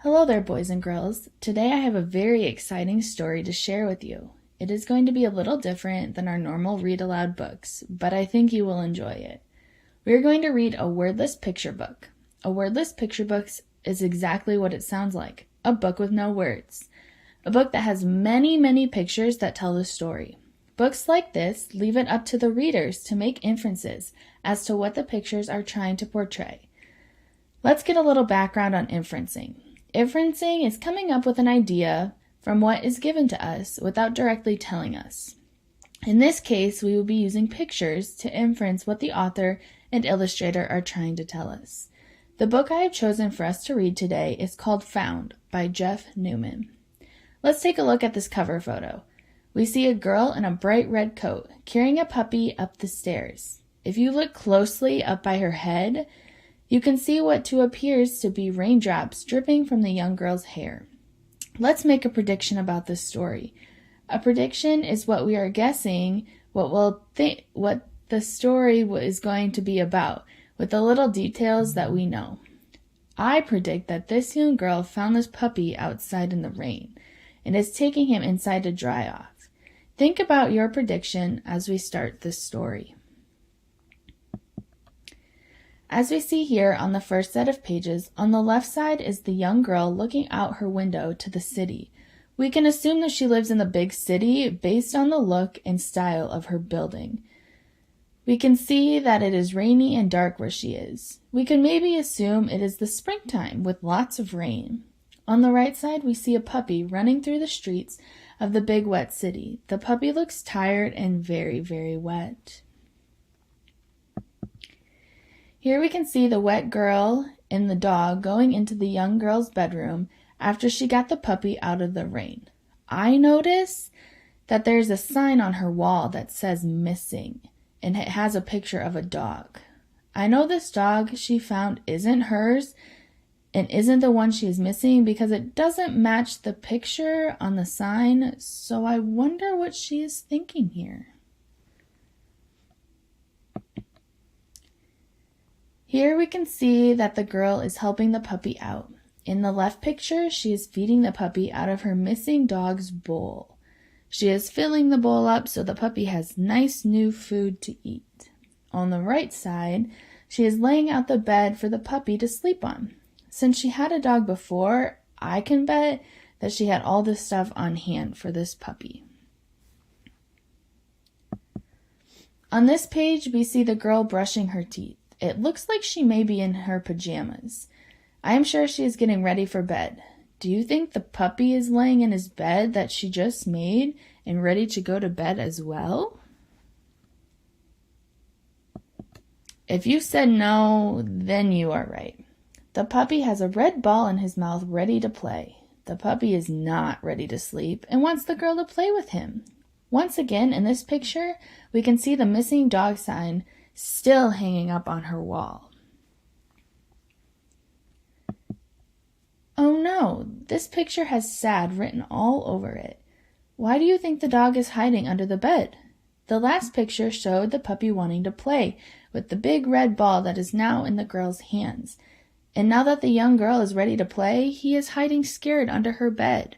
Hello there, boys and girls. Today I have a very exciting story to share with you. It is going to be a little different than our normal read-aloud books, but I think you will enjoy it. We are going to read a wordless picture book. A wordless picture book is exactly what it sounds like, a book with no words. A book that has many pictures that tell the story. Books like this leave it up to the readers to make inferences as to what the pictures are trying to portray. Let's get a little background on inferencing. Inferencing is coming up with an idea from what is given to us without directly telling us. In this case, we will be using pictures to inference what the author and illustrator are trying to tell us. The book I have chosen for us to read today is called Found by Jeff Newman. Let's take a look at this cover photo. We see a girl in a bright red coat carrying a puppy up the stairs. If you look closely up by her head, you can see what appears to be raindrops dripping from the young girl's hair. Let's make a prediction about this story. A prediction is what we are guessing what the story is going to be about, with the little details that we know. I predict that this young girl found this puppy outside in the rain and is taking him inside to dry off. Think about your prediction as we start this story. As we see here on the first set of pages, on the left side is the young girl looking out her window to the city. We can assume that she lives in the big city based on the look and style of her building. We can see that it is rainy and dark where she is. We can maybe assume it is the springtime with lots of rain. On the right side, we see a puppy running through the streets of the big wet city. The puppy looks tired and very wet. Here we can see the wet girl and the dog going into the young girl's bedroom after she got the puppy out of the rain. I notice that there's a sign on her wall that says missing, and it has a picture of a dog. I know this dog she found isn't hers and isn't the one she is missing because it doesn't match the picture on the sign, so I wonder what she is thinking here. Here we can see that the girl is helping the puppy out. In the left picture, she is feeding the puppy out of her missing dog's bowl. She is filling the bowl up so the puppy has nice new food to eat. On the right side, she is laying out the bed for the puppy to sleep on. Since she had a dog before, I can bet that she had all this stuff on hand for this puppy. On this page, we see the girl brushing her teeth. It looks like she may be in her pajamas. I am sure she is getting ready for bed. Do you think the puppy is laying in his bed that she just made and ready to go to bed as well? If you said no, then you are right. The puppy has a red ball in his mouth ready to play. The puppy is not ready to sleep and wants the girl to play with him. Once again, in this picture, we can see the missing dog sign still hanging up on her wall. Oh no, this picture has sad written all over it. Why do you think the dog is hiding under the bed? The last picture showed the puppy wanting to play with the big red ball that is now in the girl's hands. And now that the young girl is ready to play, he is hiding scared under her bed.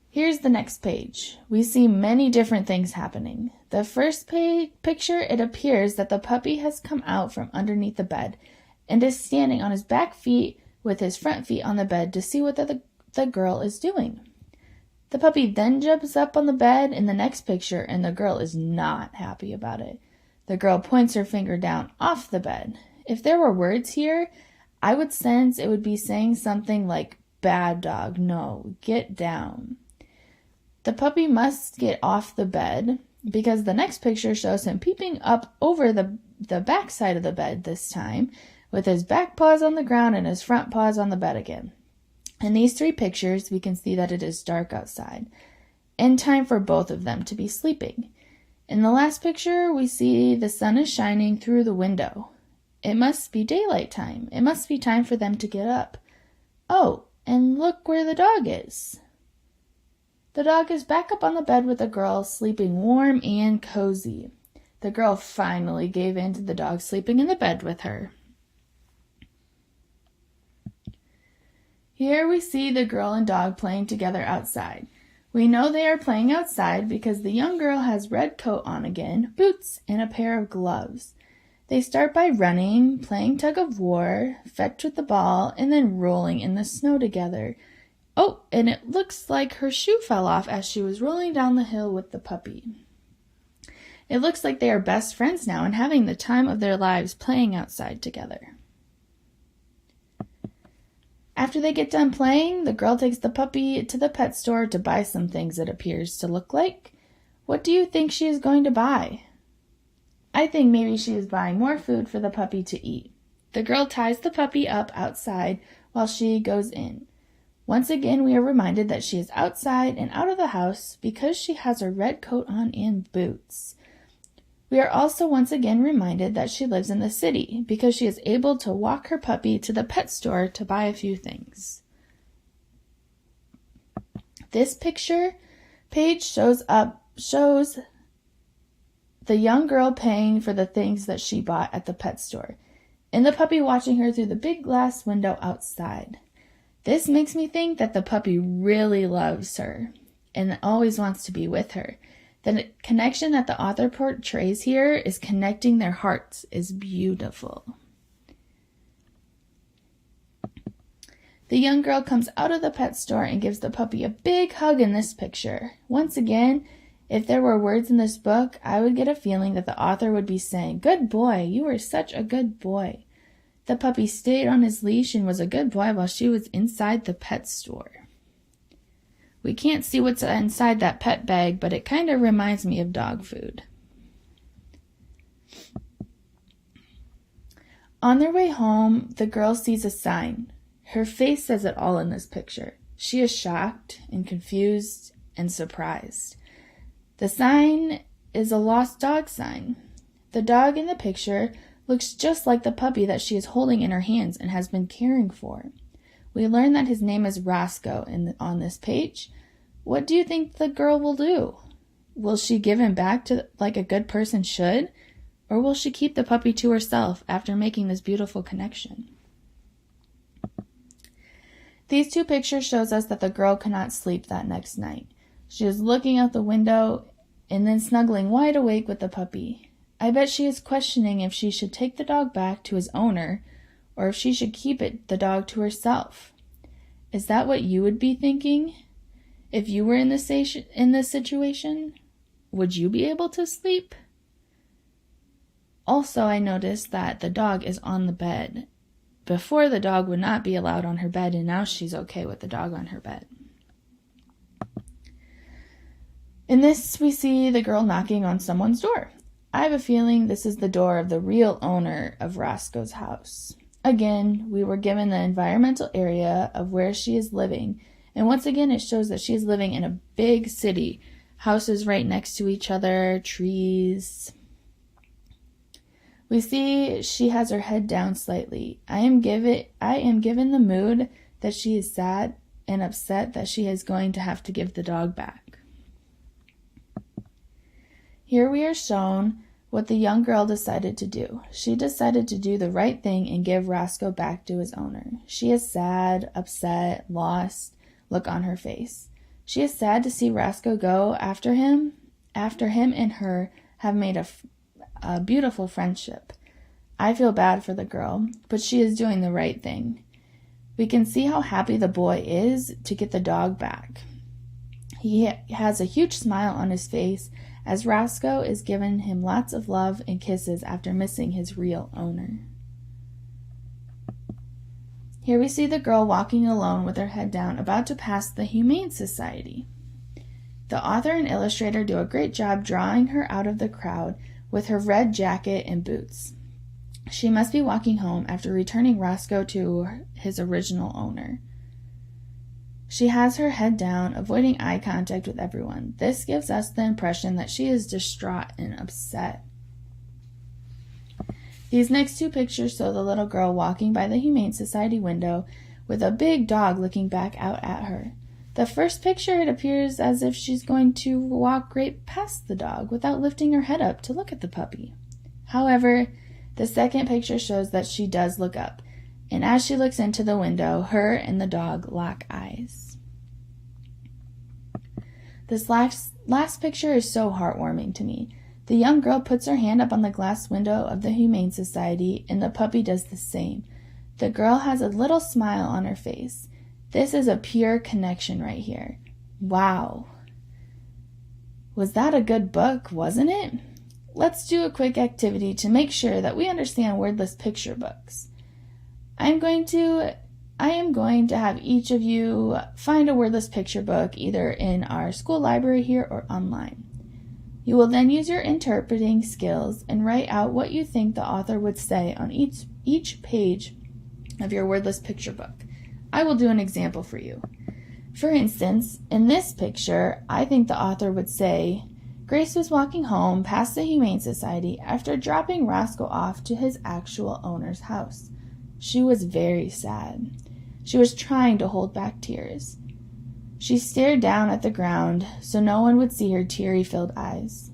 Here's the next page. We see many different things happening. The first picture, it appears that the puppy has come out from underneath the bed and is standing on his back feet with his front feet on the bed to see what the girl is doing. The puppy then jumps up on the bed in the next picture, and the girl is not happy about it. The girl points her finger down off the bed. If there were words here, I would sense it would be saying something like, "Bad dog, no, get down." The puppy must get off the bed because the next picture shows him peeping up over the back side of the bed this time with his back paws on the ground and his front paws on the bed again. In these three pictures, we can see that it is dark outside and time for both of them to be sleeping. In the last picture, we see the sun is shining through the window. It must be daylight time. It must be time for them to get up. Oh, and look where the dog is. The dog is back up on the bed with the girl, sleeping warm and cozy. The girl finally gave in to the dog sleeping in the bed with her. Here we see the girl and dog playing together outside. We know they are playing outside because the young girl has red coat on again, boots, and a pair of gloves. They start by running, playing tug of war, fetch with the ball, and then rolling in the snow together. Oh, and it looks like her shoe fell off as she was rolling down the hill with the puppy. It looks like they are best friends now and having the time of their lives playing outside together. After they get done playing, the girl takes the puppy to the pet store to buy some things, it appears to look like. What do you think she is going to buy? I think maybe she is buying more food for the puppy to eat. The girl ties the puppy up outside while she goes in. Once again, we are reminded that she is outside and out of the house because she has her red coat on and boots. We are also once again reminded that she lives in the city because she is able to walk her puppy to the pet store to buy a few things. This picture page shows the young girl paying for the things that she bought at the pet store, and the puppy watching her through the big glass window outside. This makes me think that the puppy really loves her and always wants to be with her. The connection that the author portrays here is connecting their hearts is beautiful. The young girl comes out of the pet store and gives the puppy a big hug in this picture. Once again, if there were words in this book, I would get a feeling that the author would be saying, "Good boy, you are such a good boy." The puppy stayed on his leash and was a good boy while she was inside the pet store. We can't see what's inside that pet bag, but it kind of reminds me of dog food. On their way home, the girl sees a sign. Her face says it all in this picture. She is shocked and confused and surprised. The sign is a lost dog sign. The dog in the picture looks just like the puppy that she is holding in her hands and has been caring for. We learn that his name is Roscoe on this page. What do you think the girl will do? Will she give him back to like a good person should? Or will she keep the puppy to herself after making this beautiful connection? These two pictures shows us that the girl cannot sleep that next night. She is looking out the window and then snuggling wide awake with the puppy. I bet she is questioning if she should take the dog back to his owner or if she should keep the dog to herself. Is that what you would be thinking? If you were in this situation, would you be able to sleep? Also, I noticed that the dog is on the bed. Before, the dog would not be allowed on her bed, and now she's okay with the dog on her bed. In this, we see the girl knocking on someone's door. I have a feeling this is the door of the real owner of Roscoe's house. Again, we were given the environmental area of where she is living, and once again it shows that she is living in a big city. Houses right next to each other, trees. We see she has her head down slightly. I am given the mood that she is sad and upset that she is going to have to give the dog back. Here we are shown what the young girl decided to do. She decided to do the right thing and give Roscoe back to his owner. She is sad, upset, lost look on her face. She is sad to see Roscoe go after him and her have made a beautiful friendship. I feel bad for the girl, but she is doing the right thing. We can see how happy the boy is to get the dog back. He has a huge smile on his face as Roscoe is giving him lots of love and kisses after missing his real owner. Here we see the girl walking alone with her head down, about to pass the Humane Society. The author and illustrator do a great job drawing her out of the crowd with her red jacket and boots. She must be walking home after returning Roscoe to his original owner. She has her head down, avoiding eye contact with everyone. This gives us the impression that she is distraught and upset. These next two pictures show the little girl walking by the Humane Society window with a big dog looking back out at her. The first picture, it appears as if she's going to walk right past the dog without lifting her head up to look at the puppy. However, the second picture shows that she does look up, and as she looks into the window, her and the dog lock eyes. This last picture is so heartwarming to me. The young girl puts her hand up on the glass window of the Humane Society, and the puppy does the same. The girl has a little smile on her face. This is a pure connection right here. Wow. Was that a good book, wasn't it? Let's do a quick activity to make sure that we understand wordless picture books. I am going to have each of you find a wordless picture book either in our school library here or online. You will then use your interpreting skills and write out what you think the author would say on each page of your wordless picture book. I will do an example for you. For instance, in this picture, I think the author would say, Grace was walking home past the Humane Society after dropping Roscoe off to his actual owner's house. She was very sad. She was trying to hold back tears. She stared down at the ground so no one would see her teary-filled eyes.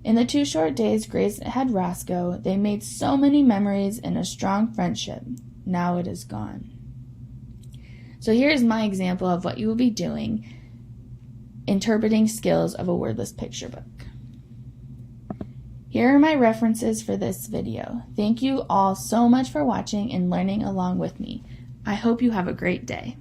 In the 2 short days Grace had Roscoe, they made so many memories and a strong friendship. Now it is gone. So here's my example of what you will be doing, interpreting skills of a wordless picture book. Here are my references for this video. Thank you all so much for watching and learning along with me. I hope you have a great day.